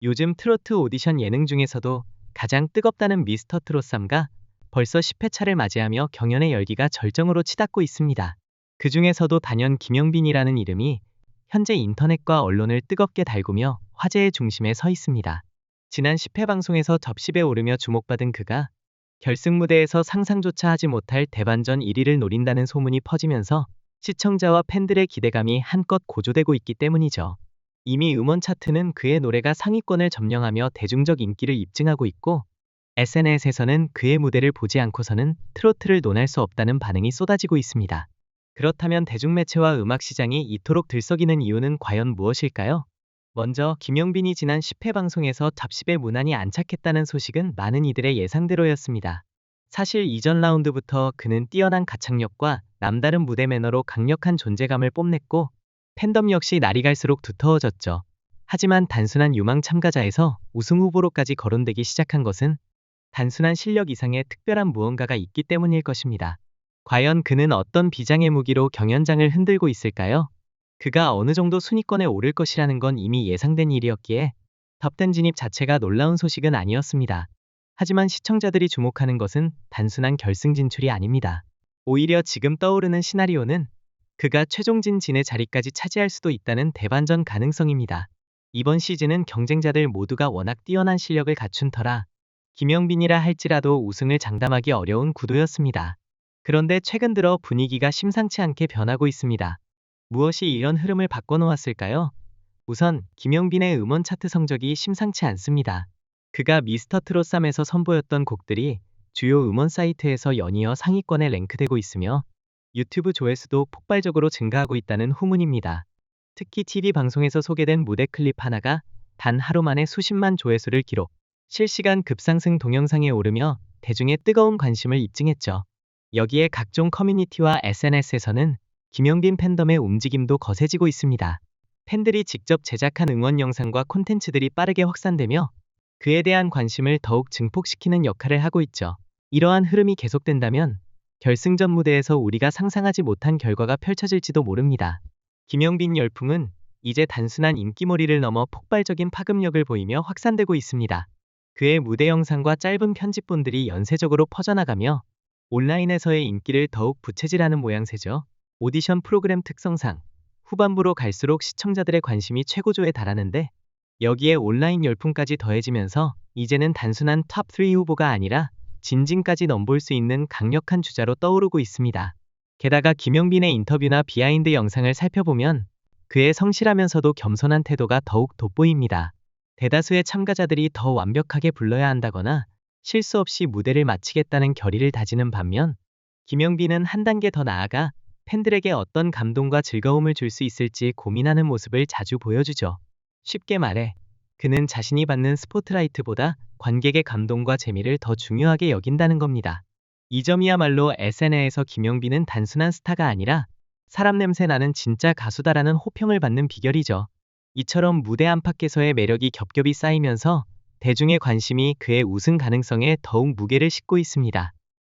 요즘 트로트 오디션 예능 중에서도 가장 뜨겁다는 미스터 트롯3가 벌써 10회차를 맞이하며 경연의 열기가 절정으로 치닫고 있습니다. 그 중에서도 단연 김영빈이라는 이름이 현재 인터넷과 언론을 뜨겁게 달구며 화제의 중심에 서 있습니다. 지난 10회 방송에서 접십에 오르며 주목받은 그가 결승 무대에서 상상조차 하지 못할 대반전 1위를 노린다는 소문이 퍼지면서 시청자와 팬들의 기대감이 한껏 고조되고 있기 때문이죠. 이미 음원 차트는 그의 노래가 상위권을 점령하며 대중적 인기를 입증하고 있고, SNS에서는 그의 무대를 보지 않고서는 트로트를 논할 수 없다는 반응이 쏟아지고 있습니다. 그렇다면 대중매체와 음악 시장이 이토록 들썩이는 이유는 과연 무엇일까요? 먼저 김영빈이 지난 10회 방송에서 잡십에 무난히 안착했다는 소식은 많은 이들의 예상대로였습니다. 사실 이전 라운드부터 그는 뛰어난 가창력과 남다른 무대 매너로 강력한 존재감을 뽐냈고, 팬덤 역시 날이 갈수록 두터워졌죠. 하지만 단순한 유망 참가자에서 우승 후보로까지 거론되기 시작한 것은 단순한 실력 이상의 특별한 무언가가 있기 때문일 것입니다. 과연 그는 어떤 비장의 무기로 경연장을 흔들고 있을까요? 그가 어느 정도 순위권에 오를 것이라는 건 이미 예상된 일이었기에 탑10 진입 자체가 놀라운 소식은 아니었습니다. 하지만 시청자들이 주목하는 것은 단순한 결승 진출이 아닙니다. 오히려 지금 떠오르는 시나리오는 그가 최종 진진의 자리까지 차지할 수도 있다는 대반전 가능성입니다. 이번 시즌은 경쟁자들 모두가 워낙 뛰어난 실력을 갖춘 터라 김영빈이라 할지라도 우승을 장담하기 어려운 구도였습니다. 그런데 최근 들어 분위기가 심상치 않게 변하고 있습니다. 무엇이 이런 흐름을 바꿔놓았을까요? 우선 김영빈의 음원 차트 성적이 심상치 않습니다. 그가 미스터 트롯3에서 선보였던 곡들이 주요 음원 사이트에서 연이어 상위권에 랭크되고 있으며 유튜브 조회수도 폭발적으로 증가하고 있다는 후문입니다. 특히 TV 방송에서 소개된 무대 클립 하나가 단 하루 만에 수십만 조회수를 기록, 실시간 급상승 동영상에 오르며 대중의 뜨거운 관심을 입증했죠. 여기에 각종 커뮤니티와 SNS에서는 김영빈 팬덤의 움직임도 거세지고 있습니다. 팬들이 직접 제작한 응원 영상과 콘텐츠들이 빠르게 확산되며 그에 대한 관심을 더욱 증폭시키는 역할을 하고 있죠. 이러한 흐름이 계속된다면 결승전 무대에서 우리가 상상하지 못한 결과가 펼쳐질지도 모릅니다. 김영빈 열풍은 이제 단순한 인기몰이를 넘어 폭발적인 파급력을 보이며 확산되고 있습니다. 그의 무대 영상과 짧은 편집본들이 연쇄적으로 퍼져나가며 온라인에서의 인기를 더욱 부채질하는 모양새죠. 오디션 프로그램 특성상 후반부로 갈수록 시청자들의 관심이 최고조에 달하는데, 여기에 온라인 열풍까지 더해지면서 이제는 단순한 탑3 후보가 아니라 진진까지 넘볼 수 있는 강력한 주자로 떠오르고 있습니다. 게다가 김영빈의 인터뷰나 비하인드 영상을 살펴보면 그의 성실하면서도 겸손한 태도가 더욱 돋보입니다. 대다수의 참가자들이 더 완벽하게 불러야 한다거나 실수 없이 무대를 마치겠다는 결의를 다지는 반면, 김영빈은 한 단계 더 나아가 팬들에게 어떤 감동과 즐거움을 줄 수 있을지 고민하는 모습을 자주 보여주죠. 쉽게 말해 그는 자신이 받는 스포트라이트보다 관객의 감동과 재미를 더 중요하게 여긴다는 겁니다. 이 점이야말로 SNS에서 김영빈은 단순한 스타가 아니라 사람 냄새 나는 진짜 가수다라는 호평을 받는 비결이죠. 이처럼 무대 안팎에서의 매력이 겹겹이 쌓이면서 대중의 관심이 그의 우승 가능성에 더욱 무게를 싣고 있습니다.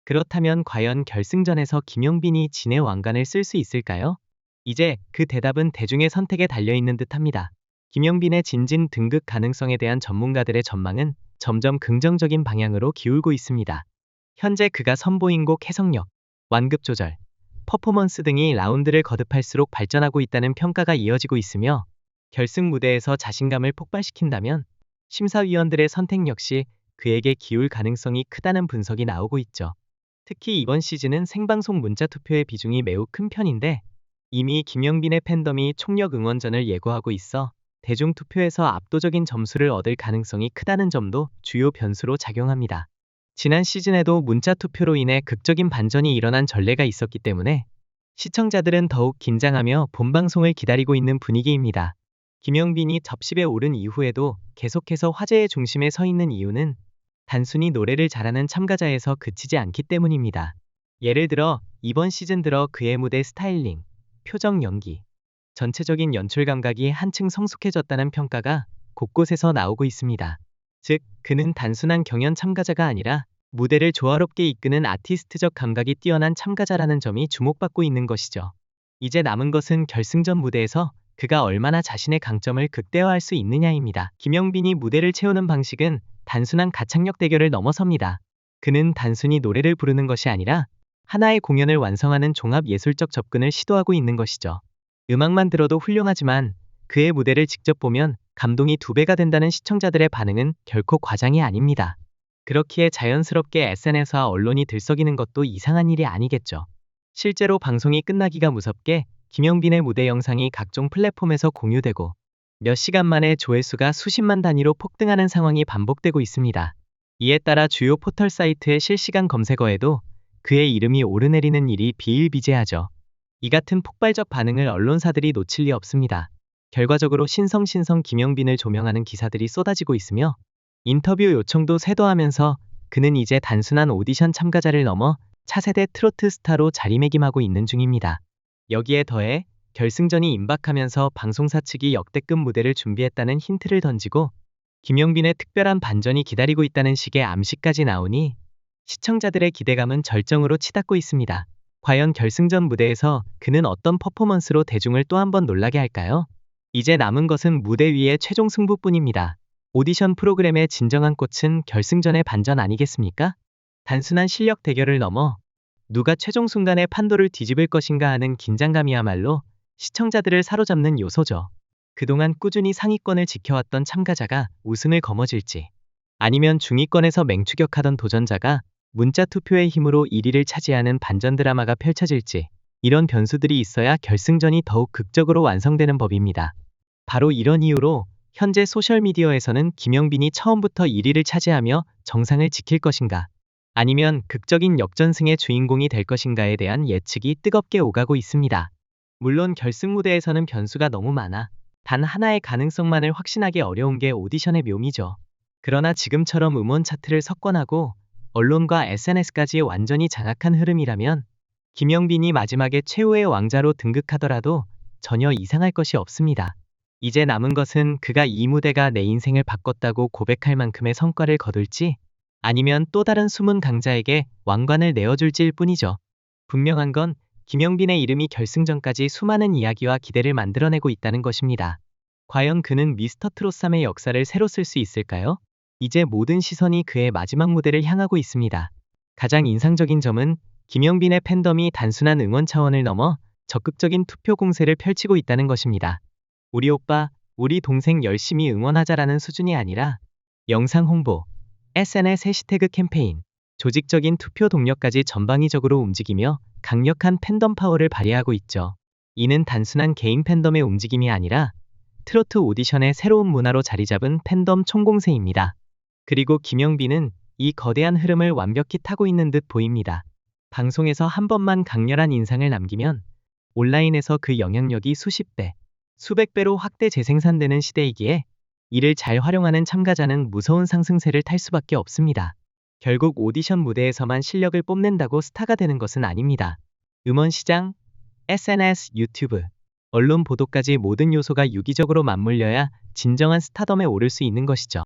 그렇다면 과연 결승전에서 김영빈이 진의 왕관을 쓸 수 있을까요? 이제 그 대답은 대중의 선택에 달려있는 듯합니다. 김영빈의 진진 등극 가능성에 대한 전문가들의 전망은 점점 긍정적인 방향으로 기울고 있습니다. 현재 그가 선보인 곡 해석력, 완급 조절, 퍼포먼스 등이 라운드를 거듭할수록 발전하고 있다는 평가가 이어지고 있으며, 결승 무대에서 자신감을 폭발시킨다면 심사위원들의 선택 역시 그에게 기울 가능성이 크다는 분석이 나오고 있죠. 특히 이번 시즌은 생방송 문자 투표의 비중이 매우 큰 편인데, 이미 김영빈의 팬덤이 총력 응원전을 예고하고 있어 대중투표에서 압도적인 점수를 얻을 가능성이 크다는 점도 주요 변수로 작용합니다. 지난 시즌에도 문자 투표로 인해 극적인 반전이 일어난 전례가 있었기 때문에 시청자들은 더욱 긴장하며 본방송을 기다리고 있는 분위기입니다. 김영빈이 접십에 오른 이후에도 계속해서 화제의 중심에 서 있는 이유는 단순히 노래를 잘하는 참가자에서 그치지 않기 때문입니다. 예를 들어 이번 시즌 들어 그의 무대 스타일링, 표정 연기, 전체적인 연출 감각이 한층 성숙해졌다는 평가가 곳곳에서 나오고 있습니다. 즉, 그는 단순한 경연 참가자가 아니라 무대를 조화롭게 이끄는 아티스트적 감각이 뛰어난 참가자라는 점이 주목받고 있는 것이죠. 이제 남은 것은 결승전 무대에서 그가 얼마나 자신의 강점을 극대화할 수 있느냐입니다. 김영빈이 무대를 채우는 방식은 단순한 가창력 대결을 넘어섭니다. 그는 단순히 노래를 부르는 것이 아니라 하나의 공연을 완성하는 종합 예술적 접근을 시도하고 있는 것이죠. 음악만 들어도 훌륭하지만 그의 무대를 직접 보면 감동이 2배가 된다는 시청자들의 반응은 결코 과장이 아닙니다. 그렇기에 자연스럽게 SNS와 언론이 들썩이는 것도 이상한 일이 아니겠죠. 실제로 방송이 끝나기가 무섭게 김영빈의 무대 영상이 각종 플랫폼에서 공유되고 몇 시간 만에 조회수가 수십만 단위로 폭등하는 상황이 반복되고 있습니다. 이에 따라 주요 포털 사이트의 실시간 검색어에도 그의 이름이 오르내리는 일이 비일비재하죠. 이 같은 폭발적 반응을 언론사들이 놓칠 리 없습니다. 결과적으로 신성 김영빈을 조명하는 기사들이 쏟아지고 있으며 인터뷰 요청도 쇄도하면서 그는 이제 단순한 오디션 참가자를 넘어 차세대 트로트 스타로 자리매김하고 있는 중입니다. 여기에 더해 결승전이 임박하면서 방송사 측이 역대급 무대를 준비했다는 힌트를 던지고 김영빈의 특별한 반전이 기다리고 있다는 식의 암시까지 나오니 시청자들의 기대감은 절정으로 치닫고 있습니다. 과연 결승전 무대에서 그는 어떤 퍼포먼스로 대중을 또 한 번 놀라게 할까요? 이제 남은 것은 무대 위의 최종 승부뿐입니다. 오디션 프로그램의 진정한 꽃은 결승전의 반전 아니겠습니까? 단순한 실력 대결을 넘어 누가 최종 순간에 판도를 뒤집을 것인가 하는 긴장감이야말로 시청자들을 사로잡는 요소죠. 그동안 꾸준히 상위권을 지켜왔던 참가자가 우승을 거머쥘지, 아니면 중위권에서 맹추격하던 도전자가 문자 투표의 힘으로 1위를 차지하는 반전 드라마가 펼쳐질지, 이런 변수들이 있어야 결승전이 더욱 극적으로 완성되는 법입니다. 바로 이런 이유로 현재 소셜미디어에서는 김영빈이 처음부터 1위를 차지하며 정상을 지킬 것인가, 아니면 극적인 역전승의 주인공이 될 것인가에 대한 예측이 뜨겁게 오가고 있습니다. 물론 결승 무대에서는 변수가 너무 많아 단 하나의 가능성만을 확신하기 어려운 게 오디션의 묘미죠. 그러나 지금처럼 음원 차트를 석권하고 언론과 SNS까지 완전히 장악한 흐름이라면 김영빈이 마지막에 최후의 왕자로 등극하더라도 전혀 이상할 것이 없습니다. 이제 남은 것은 그가 이 무대가 내 인생을 바꿨다고 고백할 만큼의 성과를 거둘지, 아니면 또 다른 숨은 강자에게 왕관을 내어줄지일 뿐이죠. 분명한 건 김영빈의 이름이 결승전까지 수많은 이야기와 기대를 만들어내고 있다는 것입니다. 과연 그는 미스터 트롯 3의 역사를 새로 쓸 수 있을까요? 이제 모든 시선이 그의 마지막 무대를 향하고 있습니다. 가장 인상적인 점은 김영빈의 팬덤이 단순한 응원 차원을 넘어 적극적인 투표 공세를 펼치고 있다는 것입니다. 우리 오빠, 우리 동생 열심히 응원하자라는 수준이 아니라 영상 홍보, SNS 해시태그 캠페인, 조직적인 투표 동력까지 전방위적으로 움직이며 강력한 팬덤 파워를 발휘하고 있죠. 이는 단순한 개인 팬덤의 움직임이 아니라 트로트 오디션의 새로운 문화로 자리잡은 팬덤 총공세입니다. 그리고 김영빈은 이 거대한 흐름을 완벽히 타고 있는 듯 보입니다. 방송에서 한 번만 강렬한 인상을 남기면 온라인에서 그 영향력이 수십 배, 수백 배로 확대 재생산되는 시대이기에 이를 잘 활용하는 참가자는 무서운 상승세를 탈 수밖에 없습니다. 결국 오디션 무대에서만 실력을 뽐낸다고 스타가 되는 것은 아닙니다. 음원 시장, SNS, 유튜브, 언론 보도까지 모든 요소가 유기적으로 맞물려야 진정한 스타덤에 오를 수 있는 것이죠.